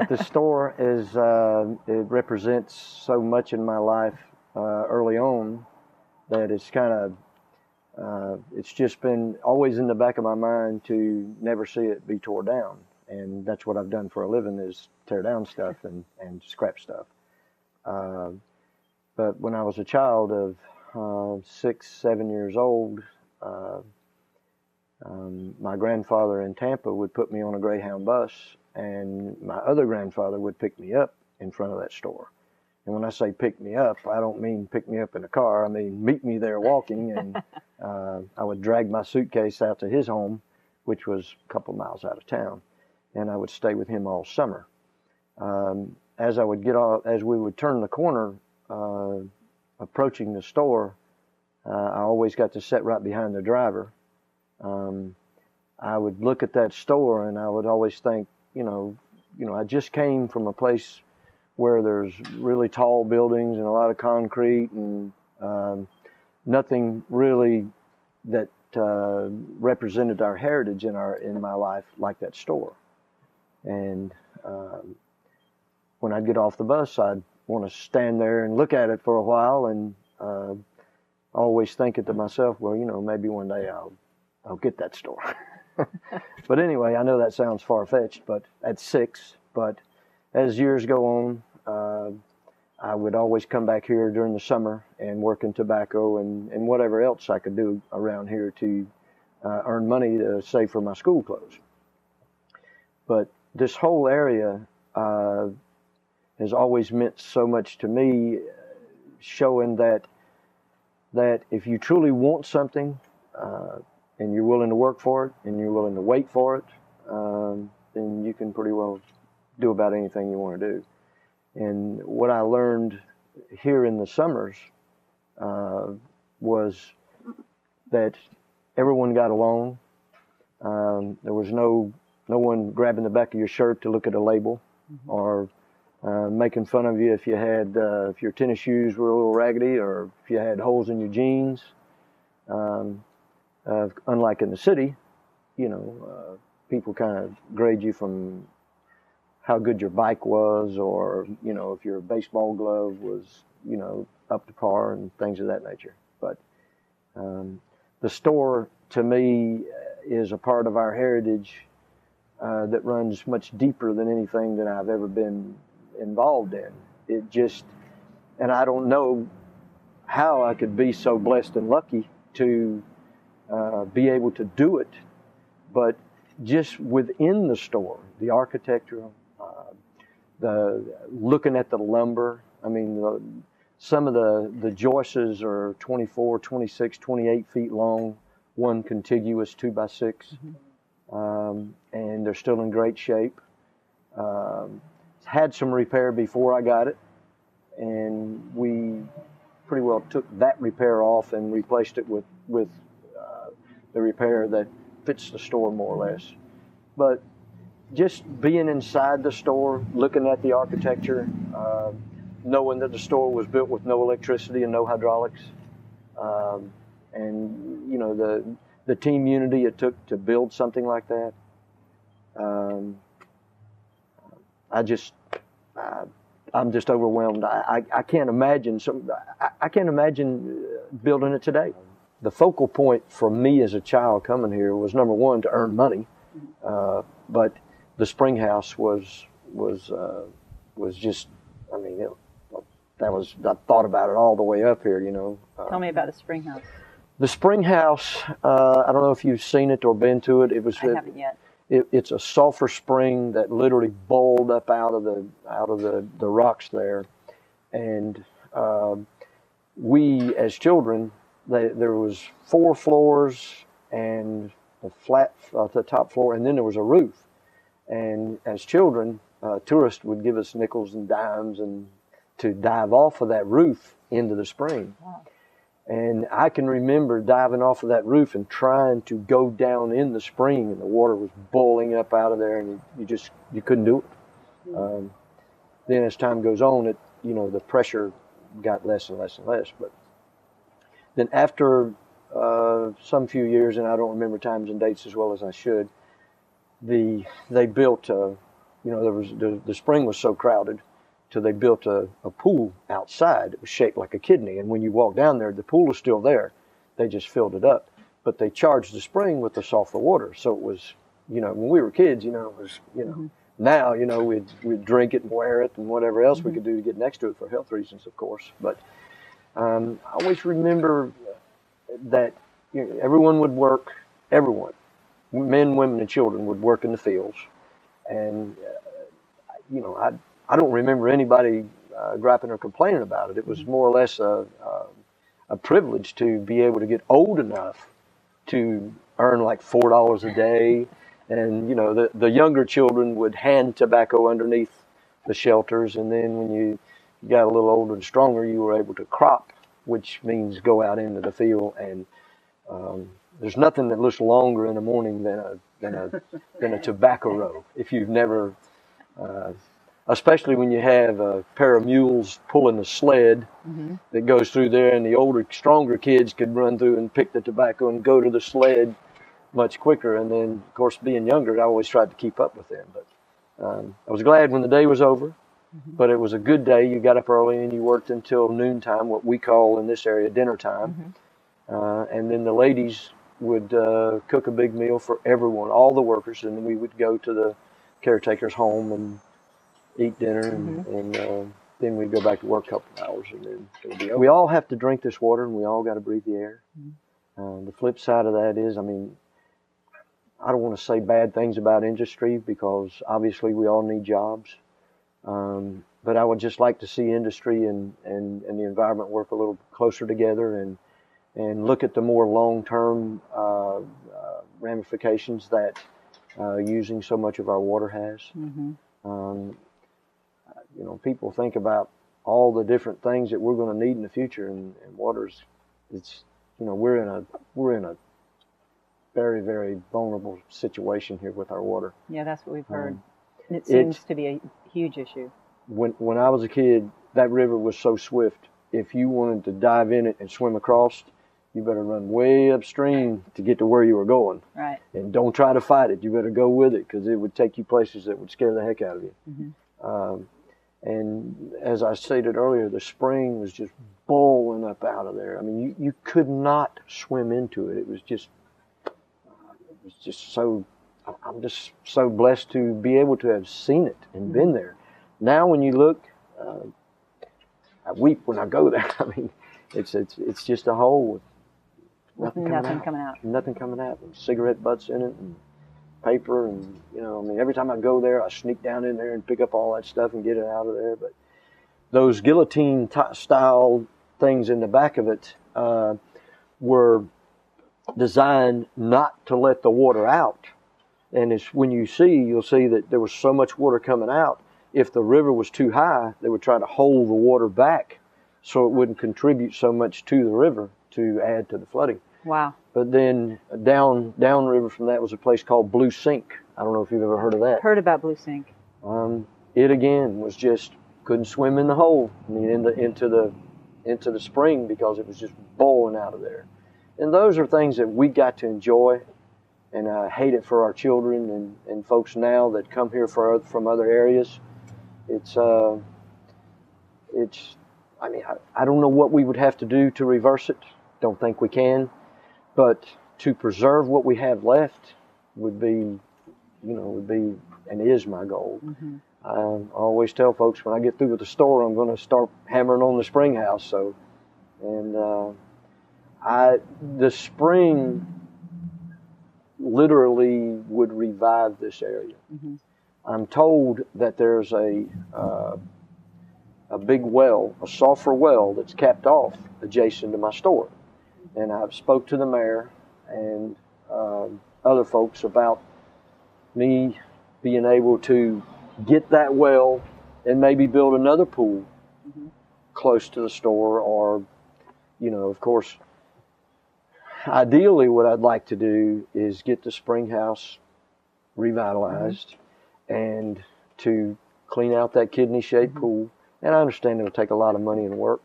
The store is it represents so much in my life early on that it's kind of it's just been always in the back of my mind to never see it be tore down, and that's what I've done for a living, is tear down stuff and scrap stuff. But when I was a child of 6, 7 years old, my grandfather in Tampa would put me on a Greyhound bus, and my other grandfather would pick me up in front of that store. And when I say pick me up, I don't mean pick me up in a car. I mean meet me there walking, and I would drag my suitcase out to his home, which was a couple miles out of town, and I would stay with him all summer. As we would turn the corner, approaching the store, I always got to sit right behind the driver. I would look at that store, and I would always think, I just came from a place where there's really tall buildings and a lot of concrete, and nothing really that represented our heritage in my life like that store. And when I'd get off the bus, I'd want to stand there and look at it for a while, and always thinking to myself, well, maybe one day I'll get that store. But anyway, I know that sounds far-fetched, but at 6. But as years go on, I would always come back here during the summer and work in tobacco and whatever else I could do around here to earn money to save for my school clothes. But this whole area has always meant so much to me, showing that if you truly want something, and you're willing to work for it, and you're willing to wait for it, then you can pretty well do about anything you want to do. And what I learned here in the summers was that everyone got along. There was no one grabbing the back of your shirt to look at a label, or making fun of you if if your tennis shoes were a little raggedy, or if you had holes in your jeans. Unlike in the city, people kind of grade you from how good your bike was, or if your baseball glove was up to par, and things of that nature. But the store, to me, is a part of our heritage that runs much deeper than anything that I've ever been involved in. And I don't know how I could be so blessed and lucky to be able to do it, but just within the store, the architecture, the looking at the lumber. I mean, some of the joists are 24, 26, 28 feet long, one contiguous 2x6, and they're still in great shape. Had some repair before I got it, and we pretty well took that repair off and replaced it with the repair that fits the store more or less. But just being inside the store, looking at the architecture, knowing that the store was built with no electricity and no hydraulics, and the team unity it took to build something like that. I'm just overwhelmed. I can't imagine I can't imagine building it today. The focal point for me as a child coming here was, number one, to earn money, but the spring house was just, I thought about it all the way up here, Tell me about the spring house. The spring house, I don't know if you've seen it or been to it. I haven't yet. It's a sulfur spring that literally bowled up out of the rocks there, and we as children, there was 4 floors and the top floor, and then there was a roof. And as children, tourists would give us nickels and dimes and to dive off of that roof into the spring. Wow. And I can remember diving off of that roof and trying to go down in the spring, and the water was boiling up out of there, and you couldn't do it. Mm-hmm. Then as time goes on, the pressure got less and less and less. But then after some few years, and I don't remember times and dates as well as I should, they built you know, there was the spring was so crowded, till they built a pool outside. It was shaped like a kidney, and when you walk down there, the pool is still there. They just filled it up, but they charged the spring with the sulfur water. So it was, you know, when we were kids, you know, it was, you know, now, you know, we'd drink it and wear it and whatever else we could do to get next to it for health reasons, of course. But I always remember that, you know, everyone would work, everyone, men, women, and children would work in the fields. And, you know, I don't remember anybody griping or complaining about it. It was more or less a privilege to be able to get old enough to earn like $4 a day. And, you know, the younger children would hand tobacco underneath the shelters. And then when you got a little older and stronger, you were able to crop, which means go out into the field. And there's nothing that looks longer in the morning than a tobacco row. If you've never, especially when you have a pair of mules pulling a sled that goes through there, and the older, stronger kids could run through and pick the tobacco and go to the sled much quicker. And then, of course, being younger, I always tried to keep up with them. But I was glad when the day was over. But it was a good day. You got up early and you worked until noontime, what we call in this area dinner time. And then the ladies would cook a big meal for everyone, all the workers, and then we would go to the caretaker's home and eat dinner, and then we'd go back to work a couple of hours, and then it would be over. We all have to drink this water, and we all got to breathe the air. The flip side of that is, I mean, I don't want to say bad things about industry, because obviously we all need jobs. But I would just like to see industry and the environment work a little closer together, and look at the more long-term ramifications that using so much of our water has. You know, people think about all the different things that we're going to need in the future, and water's, it's, you know, we're in a very, very vulnerable situation here with our water. Yeah, that's what we've heard. And it seems to be a huge issue. When I was a kid, that river was so swift. If you wanted to dive in it and swim across, you better run way upstream to get to where you were going. Right. And don't try to fight it. You better go with it, because it would take you places that would scare the heck out of you. And as I stated earlier, the spring was just boiling up out of there. I mean, you could not swim into it. It was just so, I'm just so blessed to be able to have seen it and been there. Now when you look, I weep when I go there. I mean, it's just a hole with nothing coming out. Nothing coming out. And cigarette butts in it, and paper, and, you know, I mean, every time I go there, I sneak down in there and pick up all that stuff and get it out of there. But those guillotine style things in the back of it were designed not to let the water out. And it's, when you'll see that there was so much water coming out. If the river was too high, they would try to hold the water back so it wouldn't contribute so much to the river to add to the flooding. Wow. But then downriver from that was a place called Blue Sink. I don't know if you've ever heard of that. Heard about Blue Sink. It again was just, couldn't swim in the hole. I mean, into the spring, because it was just boiling out of there. And those are things that we got to enjoy, and I hate it for our children and folks now that come here from other areas. It's I mean, I don't know what we would have to do to reverse it. Don't think we can. But to preserve what we have left would be and is my goal. I always tell folks, when I get through with the store, I'm going to start hammering on the spring house. So, and the spring literally would revive this area. I'm told that there's a big well, a sulfur well, that's capped off adjacent to my store. And I've spoke to the mayor and other folks about me being able to get that well and maybe build another pool close to the store, or, you know, of course, ideally what I'd like to do is get the spring house revitalized and to clean out that kidney-shaped pool. And I understand it'll take a lot of money and work,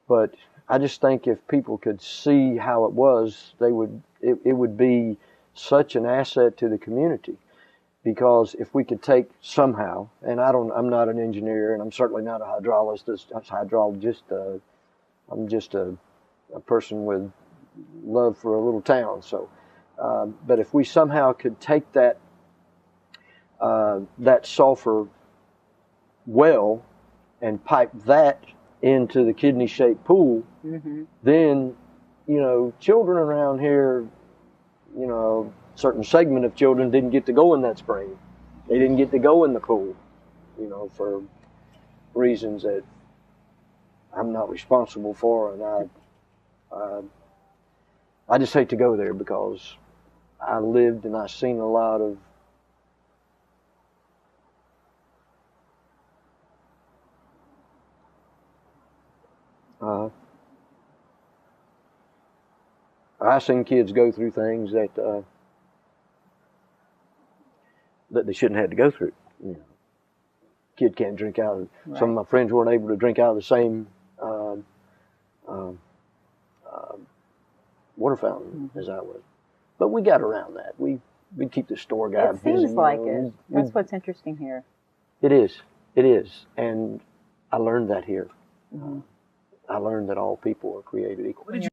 but I just think if people could see how it was, it would be such an asset to the community. because if we could take somehow, and I'm not an engineer, and I'm certainly not a hydrologist. I'm just a person with love for a little town. So, but if we somehow could take that sulfur well and pipe that into the kidney-shaped pool, then, children around here, a certain segment of children didn't get to go in that spring. They didn't get to go in the pool, for reasons that I'm not responsible for, and I just hate to go there because I lived and I've seen a lot of I've seen kids go through things that they shouldn't have to go through. Kid can't drink out of. Right. Some of my friends weren't able to drink out of the same water fountain as I was, but we got around that. We'd keep the store guy busy. It seems like it. That's what's interesting here. It is, and I learned that here. I learned that all people are created equal.